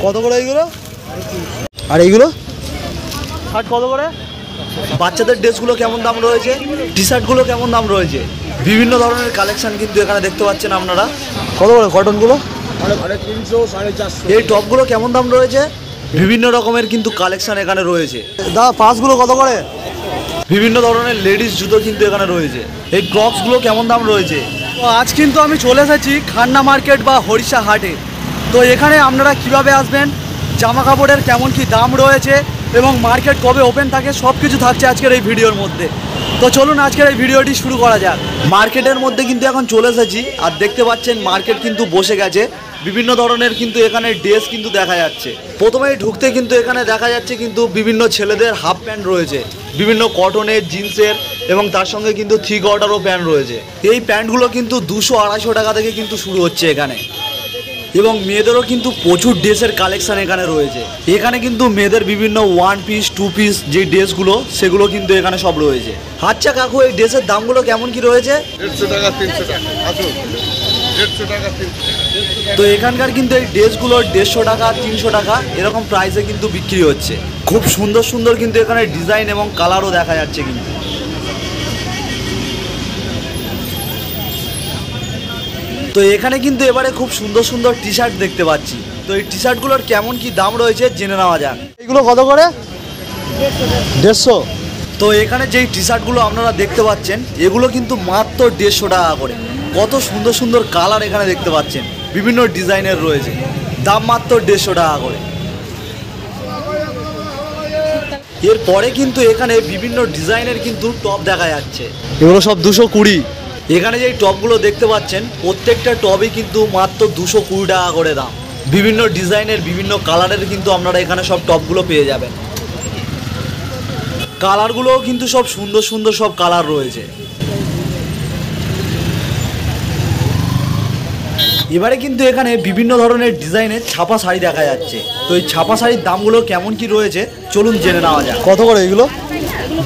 কত করে এইগুলো? আর এইগুলো শার্ট কত করে? বাচ্চাদের ড্রেসগুলো কেমন দাম রয়েছে, টি শার্টগুলো কেমন দাম রয়েছে, বিভিন্ন ধরনের কালেকশন কিন্তু এখানে দেখতে পাচ্ছেন আপনারা। কত করে কটনগুলো? 350, 450। এই টপগুলো কেমন দাম রয়েছে? বিভিন্ন রকমের কিন্তু কালেকশন এখানে রয়েছে। দা পাসগুলো কত করে? বিভিন্ন ধরনের লেডিস জুতো কিন্তু এখানে রয়েছে। এই ক্রক্সগুলো কেমন দাম রয়েছে? তো আজ কিন্তু আমি চলে এসেছি খান্না মার্কেট বা হরিষা হাটে। তো এখানে আপনারা কিভাবে আসবেন, জামা কাপড়ের কেমন কি দাম রয়েছে এবং মার্কেট কবে ওপেন থাকে সব কিছু থাকছে আজকের এই ভিডিওর মধ্যে। তো চলুন আজকের এই ভিডিওটি শুরু করা যাক। মার্কেটের মধ্যে কিন্তু এখন চলে এসেছি আর দেখতে পাচ্ছেন মার্কেট কিন্তু বসে গেছে। বিভিন্ন ধরনের কিন্তু এখানে ড্রেস কিন্তু দেখা যাচ্ছে। প্রথমেই ঢুকতে কিন্তু এখানে দেখা যাচ্ছে কিন্তু বিভিন্ন ছেলেদের হাফ প্যান্ট রয়েছে, বিভিন্ন কটনের, জিন্সের এবং তার সঙ্গে কিন্তু 3 কোয়ার্টারও প্যান্ট রয়েছে। এই প্যান্টগুলো কিন্তু 200-250 টাকা থেকে কিন্তু শুরু হচ্ছে এখানে। এবং মেয়েদেরও কিন্তু প্রচুর ড্রেসের কালেকশন এখানে রয়েছে। এখানে কিন্তু মেয়েদের বিভিন্ন 1 পিস 2 পিস যে ড্রেসগুলো সেগুলো কিন্তু এখানে সব রয়েছে। আচ্ছা কাকু, এই ড্রেসের দামগুলো কেমন কি রয়েছে? 150 টাকা, 300 টাকা। আসুন, 150 টাকা, 300। তো এখানকার কিন্তু এই ড্রেসগুলো 150 টাকা 300 টাকা এরকম প্রাইসে কিন্তু বিক্রি হচ্ছে। খুব সুন্দর সুন্দর কিন্তু এখানে ডিজাইন এবং কালারও দেখা যাচ্ছে কিন্তু। তো এখানে কিন্তু এবারে খুব সুন্দর সুন্দর টি শার্ট দেখতে পাচ্ছি। তো এই টি শার্টগুলোর কেমন কি দাম রয়েছে জেনে নেওয়া যাক। এগুলো কত করে? 150। তো এখানে যেই টি শার্টগুলো আপনারা দেখতে পাচ্ছেন এগুলো কিন্তু মাত্র 150 টাকা করে। কত সুন্দর সুন্দর কালার এখানে দেখতে পাচ্ছেন, বিভিন্ন ডিজাইনের রয়েছে, দাম মাত্র 150 টাকা করে। এরপরে কিন্তু এখানে বিভিন্ন ডিজাইনের কিন্তু টপ দেখা যাচ্ছে, এগুলো সব 220। এখানে যেই টপগুলো দেখতে পাচ্ছেন প্রত্যেকটা টপই কিন্তু মাত্র 220 টাকা করে দাম। বিভিন্ন ডিজাইনের বিভিন্ন কালারের কিন্তু আপনারা এখানে সব টপগুলো পেয়ে যাবেন। কালারগুলোও কিন্তু সব সুন্দর সুন্দর সব কালার রয়েছে। এবারে কিন্তু এখানে বিভিন্ন ধরনের ডিজাইনের ছাপা শাড়ি দেখা যাচ্ছে। তো এই ছাপা শাড়ির দামগুলো কেমন কি রয়েছে চলুন জেনে নেওয়া যাক। কত করে এগুলো?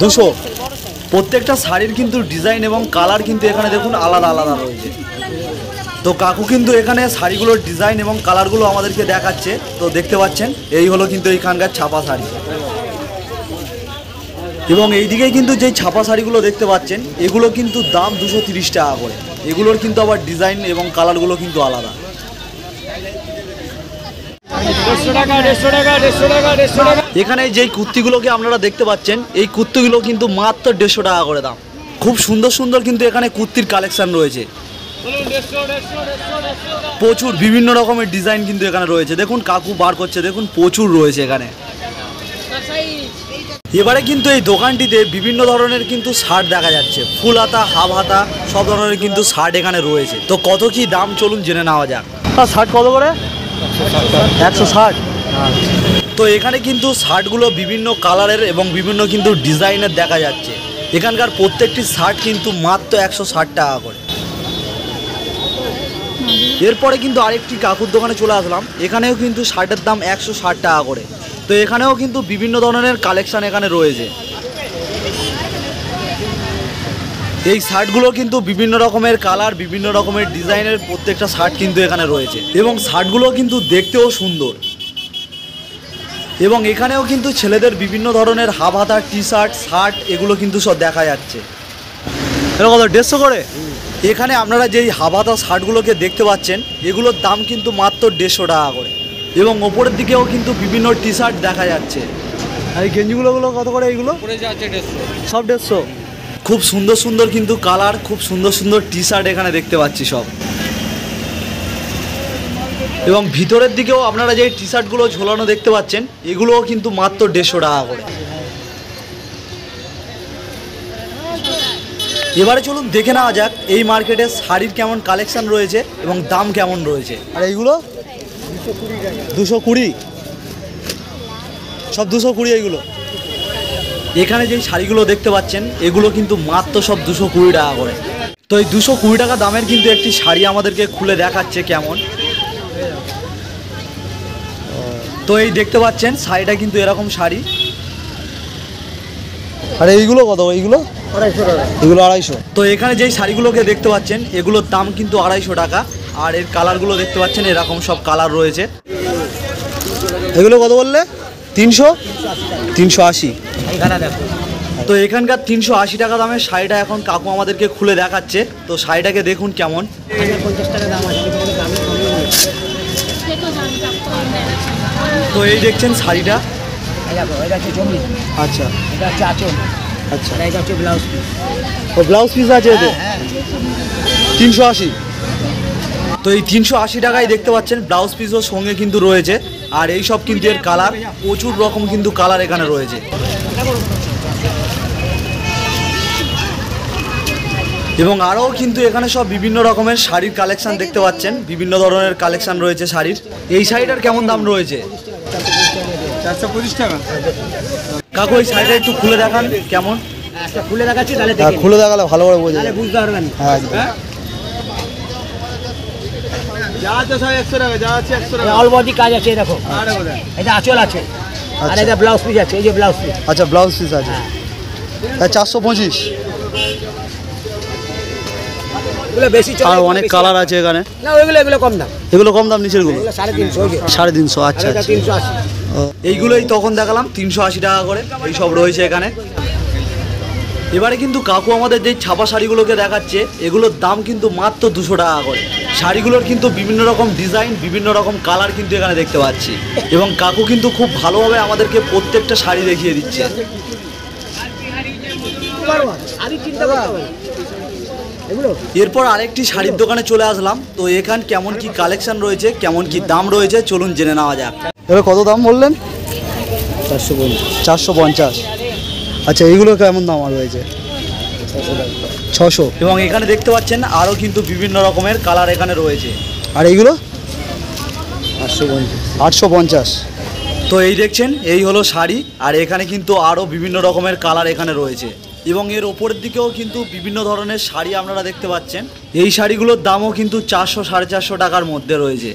200। প্রত্যেকটা শাড়ির কিন্তু ডিজাইন এবং কালার কিন্তু এখানে দেখুন আলাদা আলাদা রয়েছে। তো কাকু কিন্তু এখানে শাড়িগুলোর ডিজাইন এবং কালারগুলো আমাদেরকে দেখাচ্ছে। তো দেখতে পাচ্ছেন এই হলো কিন্তু এইখানকার ছাপা শাড়ি। এবং এইদিকে কিন্তু যেই ছাপা শাড়িগুলো দেখতে পাচ্ছেন এগুলো কিন্তু দাম 230 টাকা করে। এগুলোর কিন্তু আবার ডিজাইন এবং কালারগুলো কিন্তু আলাদা। এখানে যেই কুর্তিগুলোকে আপনারা দেখতে পাচ্ছেন এই কুর্তিগুলো কিন্তু মাত্র 150 টাকা করে দাম। খুব সুন্দর সুন্দর কিন্তু এখানে কুর্তির কালেকশন রয়েছে, প্রচুর বিভিন্ন রকমের ডিজাইন কিন্তু এখানে রয়েছে। দেখুন কাকু বার করছে, দেখুন প্রচুর রয়েছে এখানে। এবারে কিন্তু এই দোকানটিতে বিভিন্ন ধরনের কিন্তু শার্ট দেখা যাচ্ছে, ফুল হাতা, হাফ হাতা, সব ধরনের কিন্তু শার্ট এখানে রয়েছে। তো কত কি দাম চলুন জেনে নেওয়া যাক। শার্ট কত করে? 160। তো এখানে কিন্তু শার্টগুলো বিভিন্ন কালারের এবং বিভিন্ন কিন্তু ডিজাইনের দেখা যাচ্ছে। এখানকার প্রত্যেকটি শার্ট কিন্তু মাত্র 160 টাকা করে। এরপরে কিন্তু আরেকটি কাকুর দোকানে চলে আসলাম। এখানেও কিন্তু শার্টের দাম 160 টাকা করে। তো এখানেও কিন্তু বিভিন্ন ধরনের কালেকশন এখানে রয়েছে। এই শার্টগুলো কিন্তু বিভিন্ন রকমের কালার, বিভিন্ন রকমের ডিজাইনের প্রত্যেকটা শার্ট কিন্তু এখানে রয়েছে এবং শার্টগুলো কিন্তু দেখতেও সুন্দর। এবং এখানেও কিন্তু ছেলেদের বিভিন্ন ধরনের হাফ হাতা, টি শার্ট, শার্ট এগুলো কিন্তু সব দেখা যাচ্ছে। এটা কত? 150 করে। এখানে আপনারা যেই হাফ হাতা শার্টগুলোকে দেখতে পাচ্ছেন এগুলোর দাম কিন্তু মাত্র 150 টাকা করে। এবং ওপরের দিকেও কিন্তু বিভিন্ন টি শার্ট দেখা যাচ্ছে। আর এই গেঞ্জিগুলো কত করে? এইগুলো সব 150। খুব সুন্দর সুন্দর কিন্তু কালার, খুব সুন্দর সুন্দর টি শার্ট এখানে দেখতে পাচ্ছি সব। এবং ভিতরের দিকেও আপনারা যে টি শার্টগুলো ঝোলানো দেখতে পাচ্ছেন এগুলোও কিন্তু মাত্র 150 টাকা করে। এবারে চলুন দেখে নেওয়া যাক এই মার্কেটে শাড়ির কেমন কালেকশন রয়েছে এবং দাম কেমন রয়েছে। আর এইগুলো 220, সব 220 এইগুলো। এখানে যেই শাড়িগুলো দেখতে পাচ্ছেন এগুলো কিন্তু মাত্র সব 220 টাকা করে। তো এই 220 টাকা দামের কিন্তু একটি শাড়ি আমাদেরকে খুলে দেখাচ্ছে কেমন। তো এই দেখতে পাচ্ছেন শাড়িটা কিন্তু এরকম শাড়ি। আর এইগুলো কত? এইগুলো 250 টাকা। এগুলো 250। তো এখানে যেই শাড়িগুলোকে দেখতে পাচ্ছেন এগুলোর দাম কিন্তু 250 টাকা। আর এর কালারগুলো দেখতে পাচ্ছেন এরকম সব কালার রয়েছে। এগুলো কত বললে? 300, 380। এখানে দেখো তো এখানকার 380 টাকা দামের শাড়িটা এখন কাকু আমাদেরকে খুলে দেখাচ্ছে। তো শাড়িটাকে দেখুন কেমন। 50 টাকা দাম আছে, কিন্তু দামে কমই নেই। তো এই দেখছেন শাড়িটা। এই দেখো, এটা হচ্ছে জমি, আচ্ছা এটা হচ্ছে আঁচল, আচ্ছা। আর এটা হচ্ছে ব্লাউজ পিস। ও ব্লাউজ পিস আছে এতে 380। তো এই 380 টাকায় দেখতে পাচ্ছেন ব্লাউজ পিসও সঙ্গে কিন্তু রয়েছে। আর এই সব কিন্তু এর কালার, প্রচুর রকম কিন্তু কালার এখানে রয়েছে। এবং আরও কিন্তু এখানে সব বিভিন্ন রকমের শাড়ির কালেকশন দেখতে পাচ্ছেন। বিভিন্ন ধরনের কালেকশন রয়েছে শাড়ির। এই শাড়িটার কেমন দাম রয়েছে? 425 টাকা। কাকু এই শাড়িটা একটু খুলে দেখান কেমন। একটা খুলে দেখাচ্ছি, তাহলে দেখে খুলে দেখালে ভালো করে বোঝা তাহলে যায়। বুঝতে পারবেন। হ্যাঁ যা আছে সব 100 টাকা, যা আছে 100 টাকা। অল বডি কাজ আছে, দেখো আরে বলে এটা আঁচল আছে, আর আচ্ছা। এটা ব্লাউজ পিস আছে, এই যে ব্লাউজ পিস। আচ্ছা ব্লাউজ পিস আছে 425। এগুলো বেশি চলে, আর এগুলো অনেক বেশি কালার দাম। আছে এখানে। না এগুলো কম দাম, এগুলো কম দাম, নিচের গুলো এগুলো 350, ওই যে 350। আর আচ্ছা এটা আচ্ছা। 380। এইগুলোই তখন দেখালাম 380 টাকা করে। এই সব রয়েছে এখানে। এবারে কিন্তু কাকু আমাদের যেই ছাপা শাড়িগুলোকে দেখাচ্ছে, এগুলোর দাম কিন্তু মাত্র 200 টাকা করে। শাড়িগুলোর কিন্তু বিভিন্ন রকম ডিজাইন, বিভিন্ন রকম কালার কিন্তু এখানে দেখতে পাচ্ছি। এবং কাকু কিন্তু খুব ভালোভাবে আমাদেরকে প্রত্যেকটা শাড়ি দেখিয়ে দিচ্ছে। আমি চিন্তা করতে হবে এগুলো। এরপর আরেকটি শাড়ির দোকানে চলে আসলাম। তো এখান কেমন কি কালেকশন রয়েছে, কেমন কি দাম রয়েছে, চলুন জেনে নেওয়া যাক। এবার কত দাম বললেন? 450। আচ্ছা এইগুলো কেমন দাম রয়েছে? 600। এবং এখানে দেখতে পাচ্ছেন আরও কিন্তু বিভিন্ন রকমের কালার এখানে রয়েছে। আর এইগুলো 850। তো এই দেখছেন এই হলো শাড়ি। আর এখানে কিন্তু আরও বিভিন্ন রকমের কালার এখানে রয়েছে। এবং এর ওপরের দিকেও কিন্তু বিভিন্ন ধরনের শাড়ি আপনারা দেখতে পাচ্ছেন। এই শাড়িগুলোর দামও কিন্তু 400, 450 টাকার মধ্যে রয়েছে।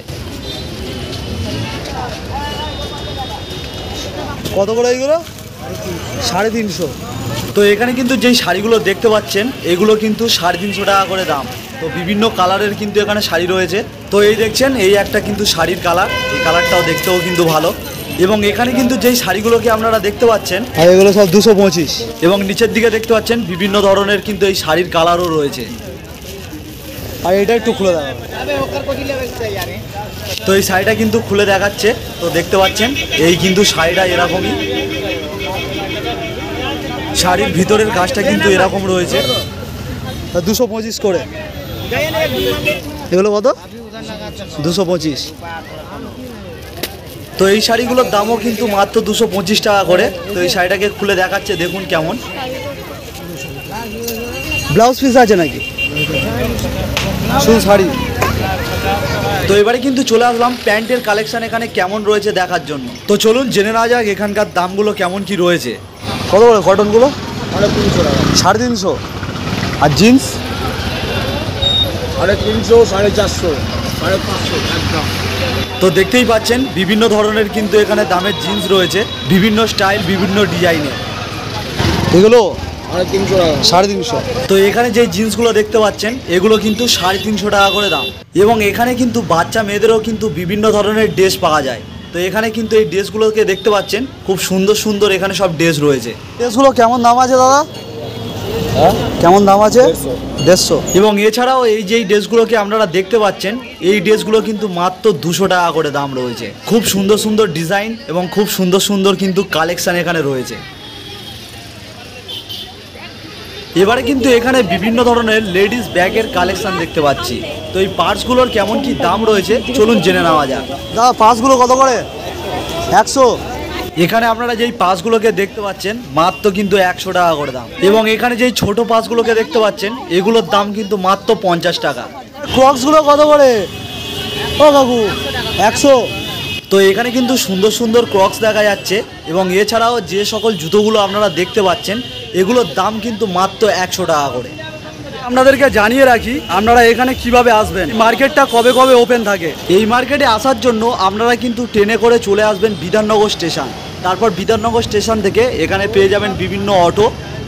কত করে এইগুলো? 350। তো এখানে কিন্তু যেই শাড়িগুলো দেখতে পাচ্ছেন, এগুলো কিন্তু 350 টাকা করে দাম। তো বিভিন্ন কালারের কিন্তু এখানে শাড়ি রয়েছে। তো এই দেখছেন এই একটা কিন্তু শাড়ির কালার, এই কালারটাও দেখতেও কিন্তু ভালো। এবং এখানে কিন্তু যেই শাড়িগুলোকে আপনারা দেখতে পাচ্ছেন, আর এগুলো সব 225। এবং নিচের দিকে দেখতে পাচ্ছেন বিভিন্ন ধরনের কিন্তু এই শাড়ির কালারও রয়েছে। আর এটা একটু খুলে দেখাবো। তো এই শাড়িটা কিন্তু খুলে দেখাচ্ছে। তো দেখতে পাচ্ছেন এই কিন্তু শাড়িটা এরকমই। শাড়ির ভিতরের কাজটা কিন্তু এরকম রয়েছে। 225 করে। এগুলো কত? 225। তো এই শাড়িগুলোর দামও কিন্তু মাত্র 225 টাকা করে। তো এই শাড়িটাকে খুলে দেখাচ্ছে, দেখুন কেমন। ব্লাউজ পিস আছে নাকি? শুধু শাড়ি। তো এবারে কিন্তু চলে আসলাম প্যান্টের কালেকশন এখানে কেমন রয়েছে দেখার জন্য। তো চলুন জেনে নেওয়া যাক এখানকার দামগুলো কেমন কি রয়েছে। কত করে কটনগুলো? 350। আর জিন্স? 350, 450, 550 একদম। তো দেখতেই পাচ্ছেন বিভিন্ন ধরনের কিন্তু এখানে দামের জিন্স রয়েছে, বিভিন্ন স্টাইল, বিভিন্ন ডিজাইনের। এগুলো 350 টাকা। 350। তো এখানে যে জিন্সগুলো দেখতে পাচ্ছেন, এগুলো কিন্তু 350 টাকা করে দাম। এবং এখানে কিন্তু বাচ্চা মেয়েদেরও কিন্তু বিভিন্ন ধরনের ড্রেস পাওয়া যায়। তো এখানে কিন্তু এই ড্রেসগুলোকে দেখতে পাচ্ছেন, খুব সুন্দর সুন্দর এখানে সব ড্রেস রয়েছে। ড্রেসগুলো কেমন দাম আছে দাদা? কেমন দাম আছে? 150। এবং এছাড়াও এই যেই ড্রেসগুলোকে আপনারা দেখতে পাচ্ছেন, এই ড্রেসগুলো কিন্তু মাত্র 200 টাকা করে দাম রয়েছে। খুব সুন্দর সুন্দর ডিজাইন এবং খুব সুন্দর সুন্দর কিন্তু কালেকশন এখানে রয়েছে। এবারে কিন্তু এখানে বিভিন্ন ধরনের লেডিস ব্যাগের কালেকশন দেখতে পাচ্ছি। তো এই পার্সগুলোর কেমন কি দাম রয়েছে, চলুন জেনে নেওয়া যাক। দাদা পার্সগুলো কত করে? 100। এখানে আপনারা যেই পাসগুলোকে দেখতে পাচ্ছেন, মাত্র কিন্তু 100 টাকা করে দাম। এবং এখানে যেই ছোট পাসগুলোকে দেখতে পাচ্ছেন, এগুলোর দাম কিন্তু মাত্র 50 টাকা। ক্রক্সগুলো কত করে? ও কাকু 100। তো এখানে কিন্তু সুন্দর সুন্দর ক্রক্স দেখা যাচ্ছে। এবং এছাড়াও যে সকল জুতোগুলো আপনারা দেখতে পাচ্ছেন, এগুলোর দাম কিন্তু মাত্র 100 টাকা করে। আপনাদেরকে জানিয়ে রাখি আপনারা এখানে কিভাবে আসবেন, মার্কেটটা কবে কবে ওপেন থাকে। এই মার্কেটে আসার জন্য আপনারা কিন্তু ট্রেনে করে চলে আসবেন বিধাননগর স্টেশন। তারপর বিধাননগর স্টেশন থেকে এখানে পেয়ে যাবেন বিভিন্ন অটো।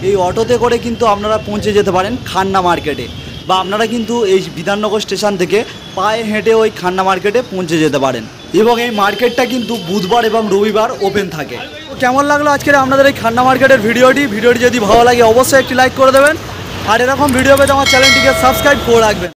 এই অটোতে করে কিন্তু আপনারা পৌঁছে যেতে পারেন খান্না মার্কেটে। বা আপনারা কিন্তু এই বিধাননগর স্টেশন থেকে পায়ে হেঁটে ওই খান্না মার্কেটে পৌঁছে যেতে পারেন। এবং এই মার্কেটটা কিন্তু বুধবার এবং রবিবার ওপেন থাকে। কেমন লাগলো আজকের আপনাদের এই খান্না মার্কেটের ভিডিওটি যদি ভালো লাগে অবশ্যই একটি লাইক করে দেবেন, আর এরকম ভিডিও পেতে আমার চ্যানেলটিকে সাবস্ক্রাইব করে রাখবেন।